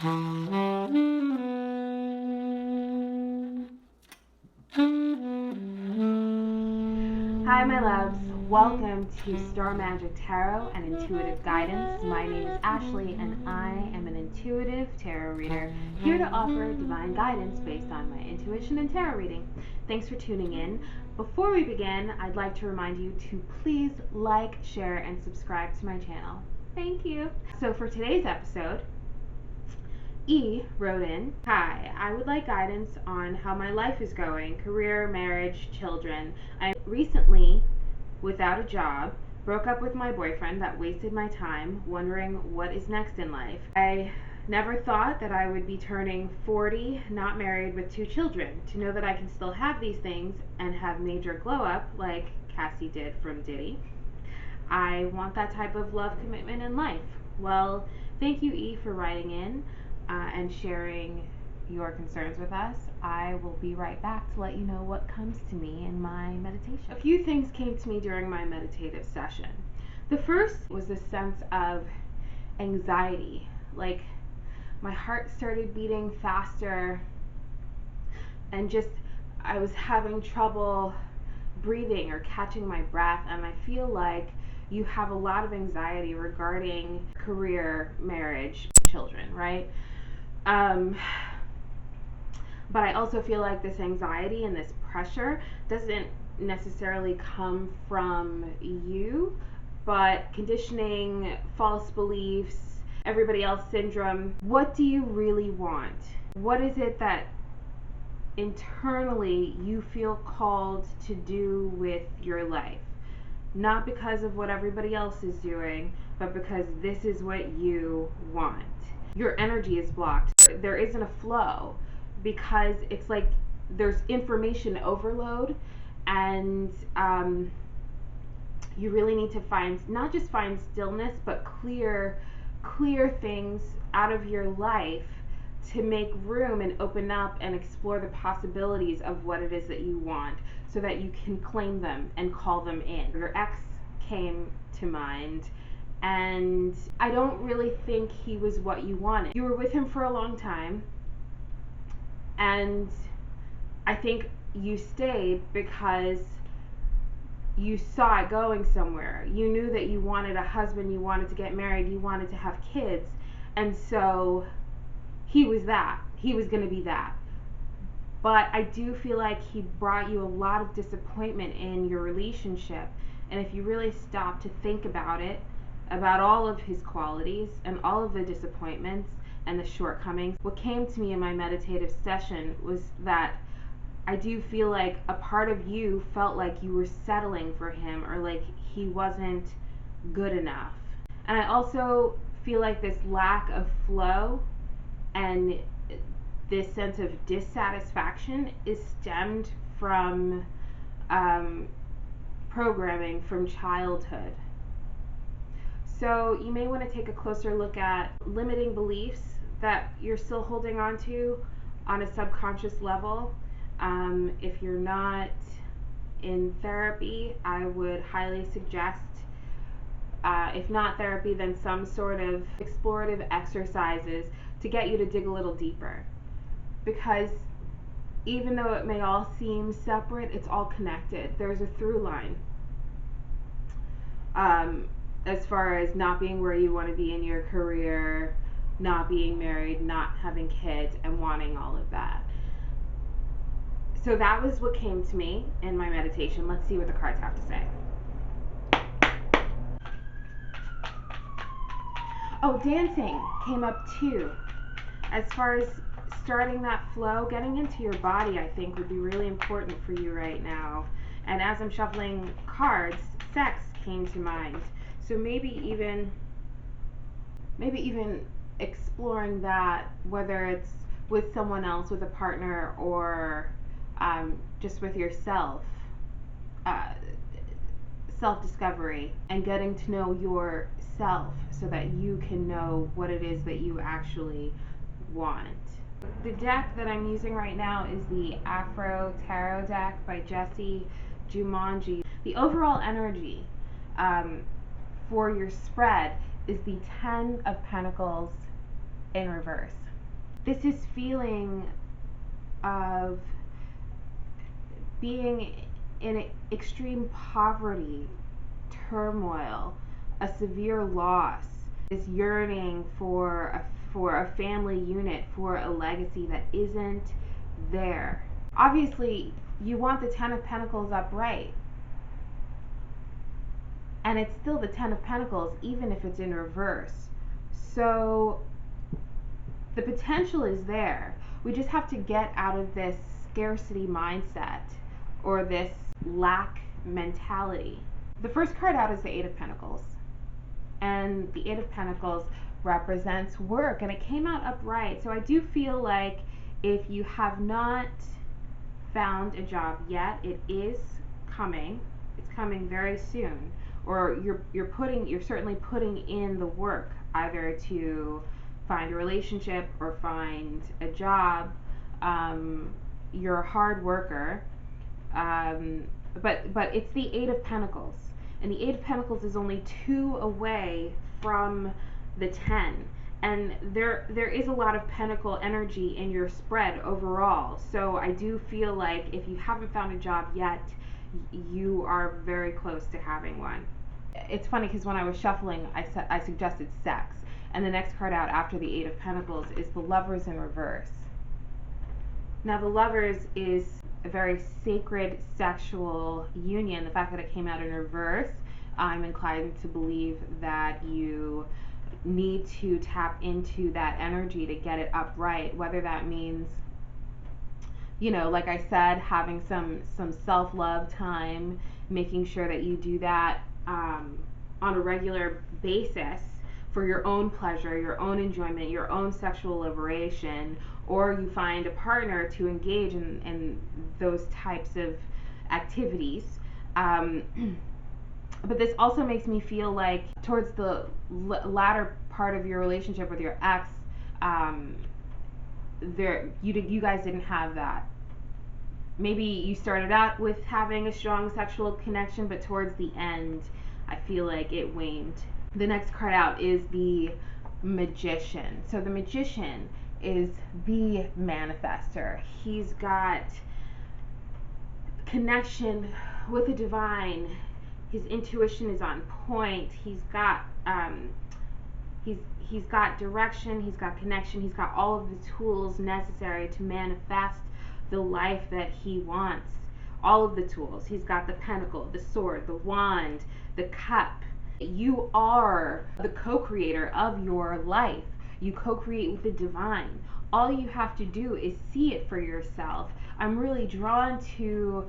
Hi my loves, welcome to StarMagicTarot and Intuitive Guidance. My name is Ashley and I am an intuitive tarot reader here to offer divine guidance based on my intuition and tarot reading. Thanks for tuning in. Before we begin, I'd like to remind you to please like, share, and subscribe to my channel. Thank you. So for today's episode, E wrote in, "Hi, I would like guidance on how my life is going, career, marriage, children. I'm recently without a job, broke up with my boyfriend that wasted my time, wondering what is next in life. I never thought that I would be turning 40, not married with 2 children. To know that I can still have these things and have major glow up like Cassie did from Diddy. I want that type of love commitment in life." Well, thank you, E, for writing in and sharing your concerns with us. I will be right back to let you know what comes to me in my meditation. A few things came to me during my meditative session. The first was a sense of anxiety, like my heart started beating faster and just I was having trouble breathing or catching my breath, and I feel like you have a lot of anxiety regarding career, marriage, children, right? But I also feel like this anxiety and this pressure doesn't necessarily come from you, but conditioning, false beliefs, everybody else syndrome. What do you really want? What is it that internally you feel called to do with your life? Not because of what everybody else is doing, but because this is what you want. Your energy is blocked. There isn't a flow because it's like there's information overload, and you really need to not just find stillness, but clear things out of your life to make room and open up and explore the possibilities of what it is that you want, so that you can claim them and call them in. Your ex came to mind, and I don't really think he was what you wanted. You were with him for a long time, and I think you stayed because you saw it going somewhere. You knew that you wanted a husband, you wanted to get married, you wanted to have kids, and so he was that. He was going to be that. But I do feel like he brought you a lot of disappointment in your relationship. And if you really stop to think about it, about all of his qualities and all of the disappointments and the shortcomings, what came to me in my meditative session was that I do feel like a part of you felt like you were settling for him, or like he wasn't good enough. And I also feel like this lack of flow and this sense of dissatisfaction is stemmed from programming from childhood. So you may want to take a closer look at limiting beliefs that you're still holding on to on a subconscious level. If you're not in therapy, I would highly suggest, if not therapy, then some sort of explorative exercises to get you to dig a little deeper. Because even though it may all seem separate, it's all connected. There's a through line. As far as not being where you want to be in your career, not being married, not having kids, and wanting all of that. So that was what came to me in my meditation. Let's see what the cards have to say. Oh, dancing came up too. As far as starting that flow, getting into your body, I think would be really important for you right now. And as I'm shuffling cards, sex came to mind. So maybe even exploring that, whether it's with someone else, with a partner, or just with yourself. Self-discovery and getting to know yourself so that you can know what it is that you actually want. The deck that I'm using right now is the Afro Tarot deck by Jessi, Jumanji. The overall energy for your spread is the 10 of Pentacles in reverse. This is feeling of being in extreme poverty, turmoil, a severe loss, this yearning for a family unit, for a legacy that isn't there. Obviously, you want the Ten of Pentacles upright. And it's still the Ten of Pentacles, even if it's in reverse. So the potential is there. We just have to get out of this scarcity mindset or this lack mentality. The first card out is the Eight of Pentacles. And the Eight of Pentacles represents work, and it came out upright. So I do feel like if you have not found a job yet, it is coming. It's coming very soon. Or you're certainly putting in the work, either to find a relationship or find a job. You're a hard worker, but it's the Eight of Pentacles, and the Eight of Pentacles is only 2 away from the 10, and there is a lot of pentacle energy in your spread overall. So I do feel like if you haven't found a job yet, you are very close to having one. It's funny because when I was shuffling, I suggested sex, and the next card out after the Eight of Pentacles is the Lovers in reverse. Now the Lovers is a very sacred sexual union. The fact that it came out in reverse, I'm inclined to believe that you need to tap into that energy to get it upright, whether that means, you know, like I said, having some self-love time, making sure that you do that on a regular basis for your own pleasure, your own enjoyment, your own sexual liberation, or you find a partner to engage in those types of activities. But this also makes me feel like towards the latter part of your relationship with your ex, you guys didn't have that. Maybe you started out with having a strong sexual connection, but towards the end, I feel like it waned. The next card out is the Magician. So the Magician is the manifester. He's got connection with the divine. His intuition is on point. He's got he's got direction, he's got connection, he's got all of the tools necessary to manifest the life that he wants. All of the tools. He's got the pentacle, the sword, the wand, the cup. You are the co-creator of your life. You co-create with the divine. All you have to do is see it for yourself. I'm really drawn to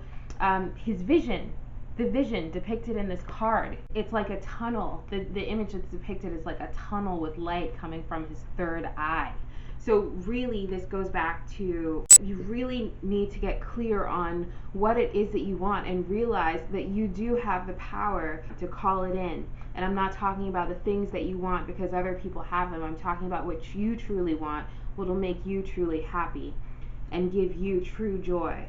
his vision. The vision depicted in this card. It's like a tunnel. The image that's depicted is like a tunnel with light coming from his third eye. So really this goes back to, you really need to get clear on what it is that you want and realize that you do have the power to call it in. And I'm not talking about the things that you want because other people have them. I'm talking about what you truly want, what will make you truly happy and give you true joy.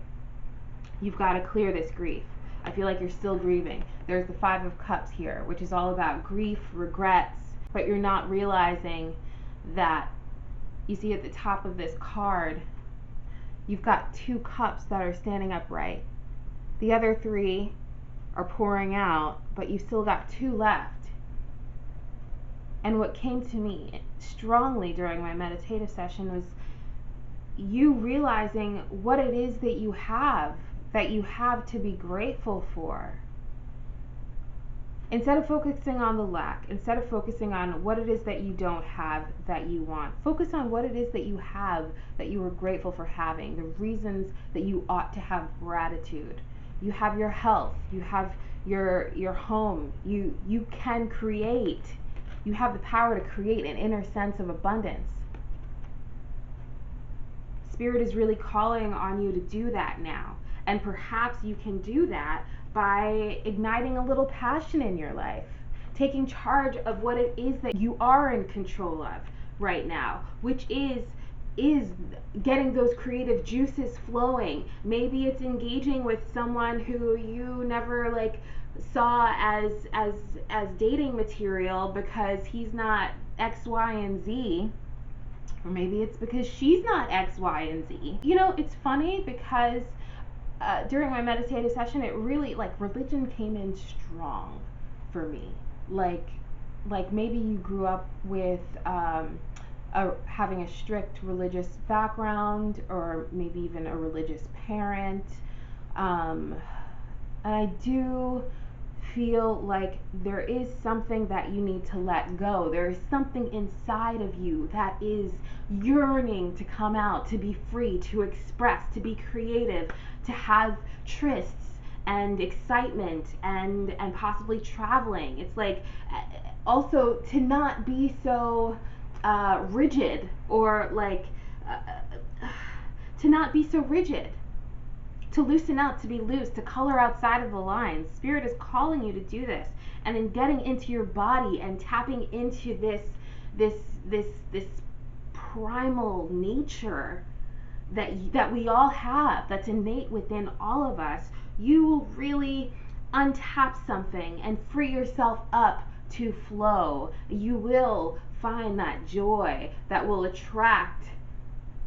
You've got to clear this grief. I feel like you're still grieving. There's the Five of Cups here, which is all about grief, regrets, but you're not realizing that, you see at the top of this card, you've got 2 cups that are standing upright. The other 3 are pouring out, but you've still got 2 left. And what came to me strongly during my meditative session was you realizing what it is that you have to be grateful for. Instead of focusing on the lack, instead of focusing on what it is that you don't have that you want, focus on what it is that you have that you are grateful for having, the reasons that you ought to have gratitude. You have your health, you have your home, you can create. You have the power to create an inner sense of abundance. Spirit is really calling on you to do that now. And perhaps you can do that by igniting a little passion in your life, taking charge of what it is that you are in control of right now, which is getting those creative juices flowing. Maybe it's engaging with someone who you never saw as dating material because he's not X, Y, and Z. Or maybe it's because she's not X, Y, and Z. You know, it's funny because during my meditative session, it really, like, religion came in strong for me. Like maybe you grew up with having a strict religious background, or maybe even a religious parent. And I do feel like there is something that you need to let go. There is something inside of you that is yearning to come out, to be free, to express, to be creative, to have trysts and excitement and possibly traveling. It's like also to not be so rigid, or like to not be so rigid, to loosen up, to be loose, to color outside of the lines. Spirit is calling you to do this, and in getting into your body and tapping into this primal nature that we all have, that's innate within all of us, you will really untap something and free yourself up to flow. You will find that joy that will attract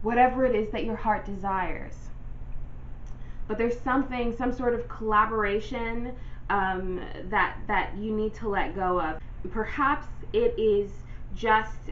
whatever it is that your heart desires. But there's some sort of collaboration that you need to let go of. Perhaps it is just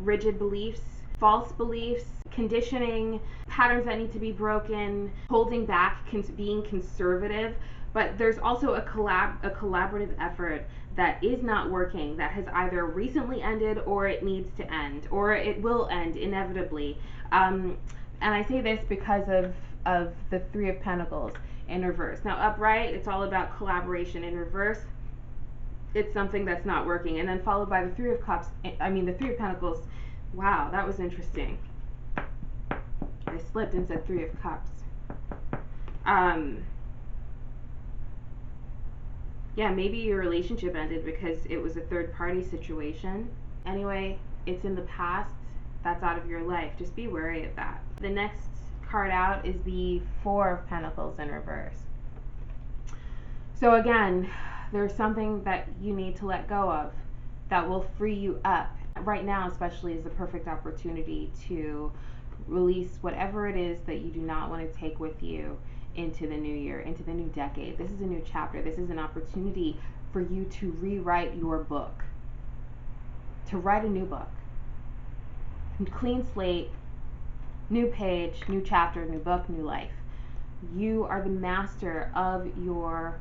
rigid beliefs, false beliefs, conditioning, patterns that need to be broken, holding back, being conservative. But there's also a collaborative effort that is not working, that has either recently ended, or it needs to end, or it will end inevitably. And I say this because of the Three of Pentacles in reverse. Now, upright, it's all about collaboration. In reverse, it's something that's not working. And then followed by the Three of Pentacles. Wow, that was interesting. I slipped and said Three of Cups. Yeah, maybe your relationship ended because it was a third party situation. Anyway, it's in the past. That's out of your life. Just be wary of that. The next card out is the Four of Pentacles in reverse. So again, there's something that you need to let go of that will free you up. Right now especially is the perfect opportunity to release whatever it is that you do not want to take with you into the new year, into the new decade. This is a new chapter. This is an opportunity for you to rewrite your book, to write a new book. Clean slate, new page, new chapter, new book, new life. You are the master of your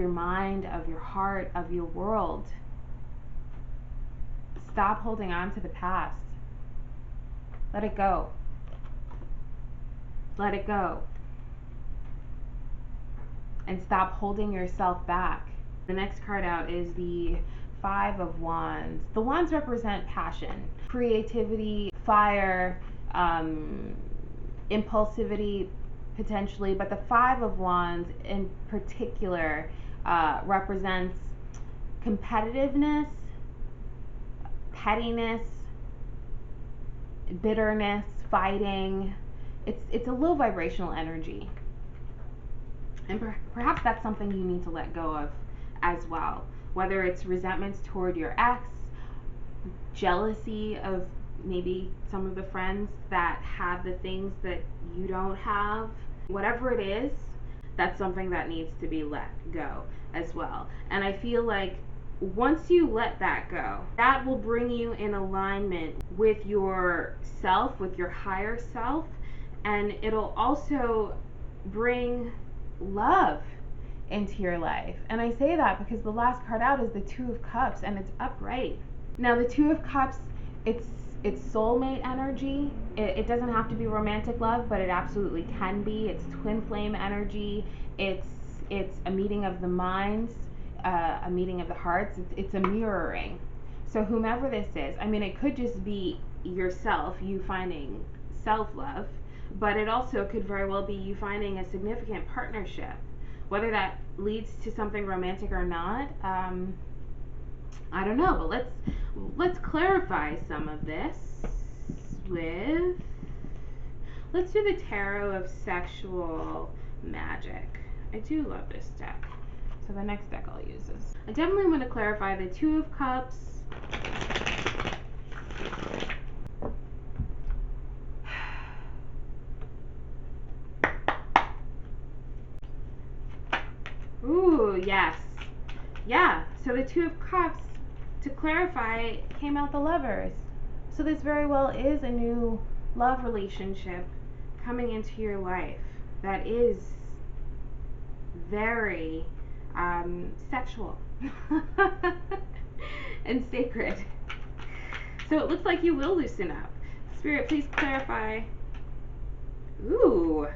mind, of your heart, of your world. Stop holding on to the past. Let it go. Let it go. And stop holding yourself back. The next card out is the Five of Wands. The wands represent passion, creativity, fire, impulsivity potentially, but the Five of Wands in particular represents competitiveness, pettiness, bitterness, fighting. It's a low vibrational energy. And perhaps that's something you need to let go of as well. Whether it's resentments toward your ex, jealousy of maybe some of the friends that have the things that you don't have. Whatever it is, that's something that needs to be let go as well. And I feel like once you let that go, that will bring you in alignment with yourself, with your higher self, and it'll also bring love into your life. And I say that because the last card out is the Two of Cups, and it's upright. Now the Two of Cups, it's soulmate energy. It doesn't have to be romantic love, but it absolutely can be. It's twin flame energy. It's a meeting of the minds, a meeting of the hearts. It's a mirroring. So whomever this is, I mean, it could just be yourself, you finding self-love, but it also could very well be you finding a significant partnership. Whether that leads to something romantic or not, I don't know, but let's clarify some of this with, let's do the Tarot of Sexual Magic. I do love this deck. So the next deck I'll use is, I definitely want to clarify the Two of Cups, yes. Yeah, so the Two of Cups, to clarify, came out the Lovers. So this very well is a new love relationship coming into your life that is very sexual and sacred. So it looks like you will loosen up. Spirit, please clarify. Ooh.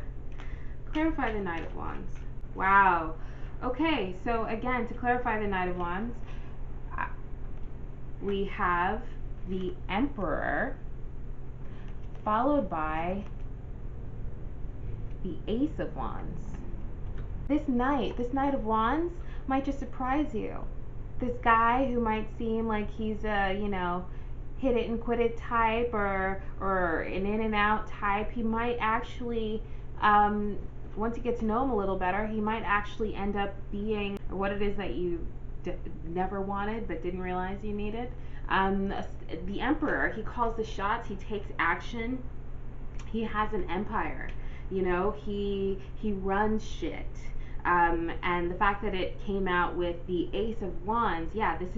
Clarify the Knight of Wands. Wow. Okay, so again, to clarify the Knight of Wands, we have the Emperor, followed by the Ace of Wands. This Knight of Wands might just surprise you. This guy who might seem like he's a, hit it and quit it type, or an in and out type, he might actually, once you get to know him a little better, he might actually end up being what it is that you never wanted but didn't realize you needed. The Emperor, he calls the shots, he takes action, he has an empire, he runs shit. And the fact that it came out with the Ace of Wands, yeah, this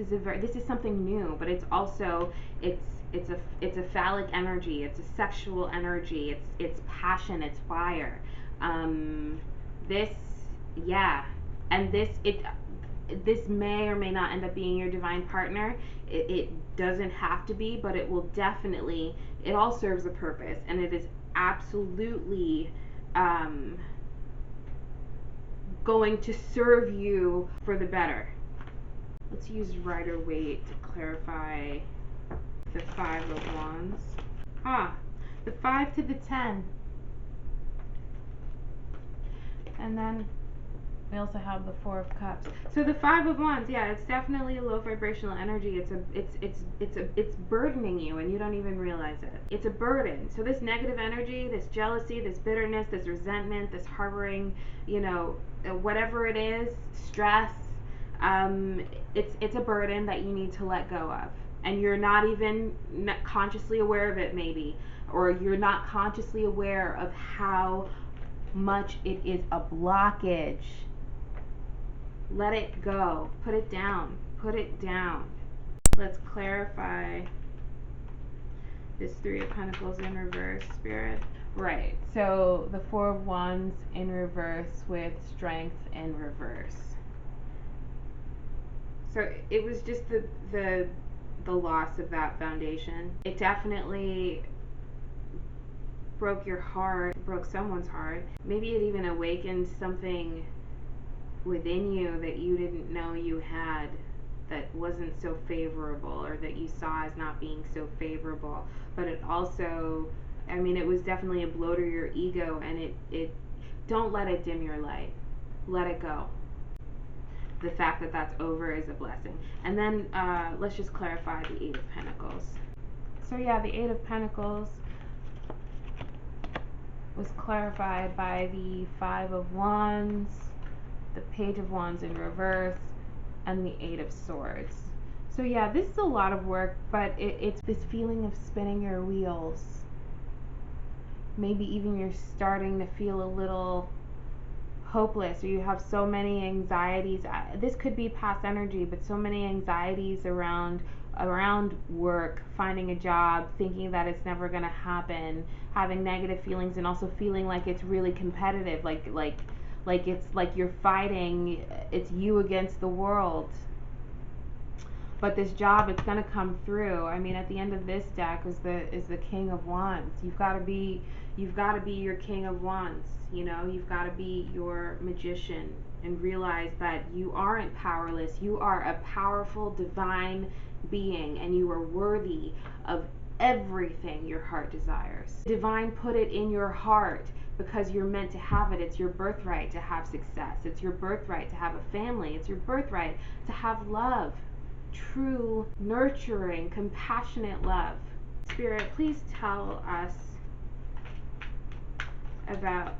is something new, but it's also it's a phallic energy, it's a sexual energy, it's passion, it's fire. This may or may not end up being your divine partner. It doesn't have to be, but it will definitely. It all serves a purpose, and it is absolutely going to serve you for the better. Let's use Rider-Waite to clarify the Five of Wands. The 5 to the 10. And then we also have the Four of Cups. So the Five of Wands, yeah, it's definitely a low vibrational energy. It's burdening you, and you don't even realize it. It's a burden. So this negative energy, this jealousy, this bitterness, this resentment, this harboring, whatever it is, stress, it's a burden that you need to let go of, and you're not even consciously aware of it, maybe, or you're not consciously aware of how much it is a blockage. Let it go. Put it down. Put it down. Let's clarify this Three of Pentacles in reverse, Spirit. Right. So the Four of Wands in reverse with Strength in reverse. So it was just the loss of that foundation. It definitely broke your heart, broke someone's heart. Maybe it even awakened something within you that you didn't know you had, that wasn't so favorable, or that you saw as not being so favorable. But it also, it was definitely a blow to your ego, and it don't let it dim your light. Let it go. The fact that that's over is a blessing. And then let's just clarify the Eight of Pentacles. So yeah, the Eight of Pentacles was clarified by the Five of Wands, the Page of Wands in reverse, and the Eight of Swords. So yeah, this is a lot of work, but it's this feeling of spinning your wheels. Maybe even you're starting to feel a little hopeless, or you have so many anxieties. This could be past energy, but so many anxieties around work, finding a job, thinking that it's never going to happen, having negative feelings, and also feeling like it's really competitive, like it's like you're fighting, it's you against the world. But this job, it's going to come through. At the end of this deck is the King of Wands. You've got to be your King of Wands. You've got to be your magician, and realize that you aren't powerless. You are a powerful divine being, and you are worthy of everything your heart desires. Divine put it in your heart because you're meant to have it. It's your birthright to have success. It's your birthright to have a family. It's your birthright to have love. True, nurturing, compassionate love. Spirit, please tell us about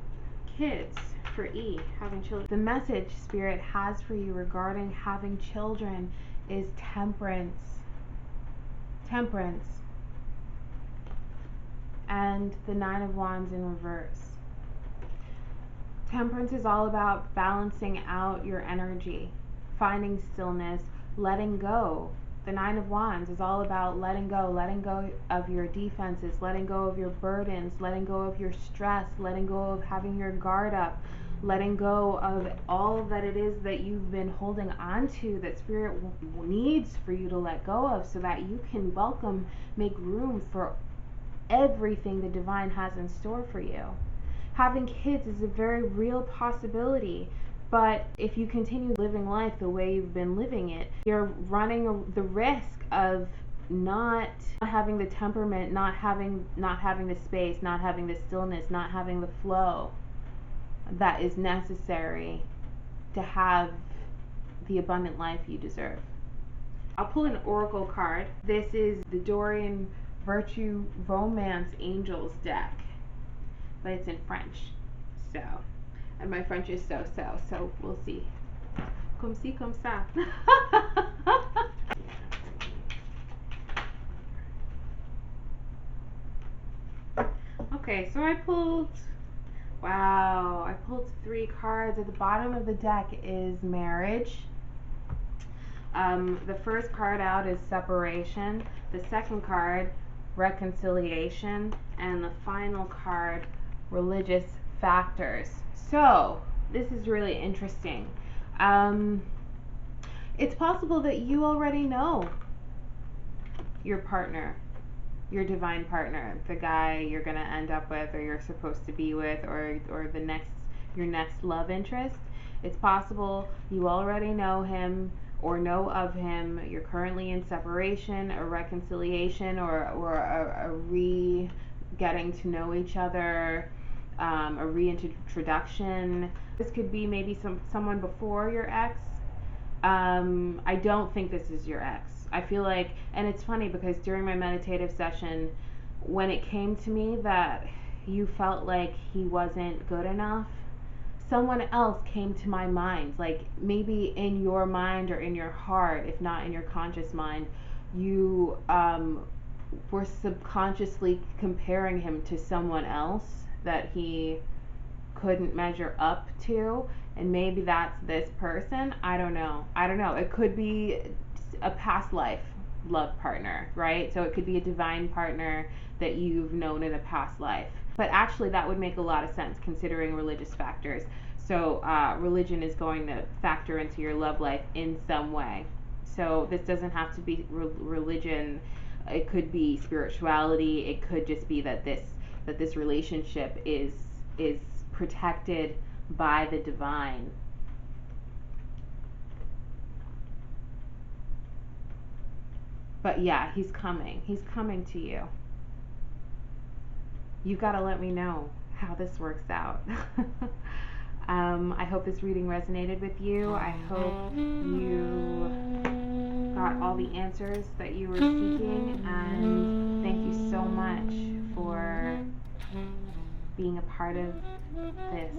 kids for E, having children. The message Spirit has for you regarding having children is temperance. Temperance. And the Nine of Wands in reverse. Temperance is all about balancing out your energy. finding stillness, letting go. The Nine of Wands is all about letting go of your defenses, letting go of your burdens, letting go of your stress, letting go of having your guard up, letting go of all that it is that you've been holding on to that Spirit needs for you to let go of, so that you can make room for everything the Divine has in store for you. Having kids is a very real possibility. But if you continue living life the way you've been living it, you're running the risk of not having the temperament, not having the space, not having the stillness, not having the flow that is necessary to have the abundant life you deserve. I'll pull an oracle card. This is the Dorian Virtue Romance Angels deck, but it's in French. And my French is so we'll see. Comme ci, comme ça. Okay, so I pulled 3 cards. At the bottom of the deck is marriage. The first card out is separation. The second card, reconciliation. And the final card, religious factors. So, this is really interesting. It's possible that you already know your partner, your divine partner, the guy you're going to end up with, or you're supposed to be with, or your next love interest. It's possible you already know him or know of him. You're currently in separation, a reconciliation, or a getting to know each other. A reintroduction. This could be maybe someone before your ex. I don't think this is your ex. I feel like, and it's funny because during my meditative session, when it came to me that you felt like he wasn't good enough, someone else came to my mind. Like maybe in your mind or in your heart, if not in your conscious mind, you were subconsciously comparing him to someone else that he couldn't measure up to, and maybe that's this person. I don't know. It could be a past life love partner, right? So it could be a divine partner that you've known in a past life. But actually that would make a lot of sense considering religious factors. So religion is going to factor into your love life in some way. So this doesn't have to be religion. It could be spirituality. It could just be that this relationship is protected by the divine. But yeah, he's coming to you. You've got to let me know how this works out. I hope this reading resonated with you. I hope you got all the answers that you were seeking, and thank you so much for being a part of this.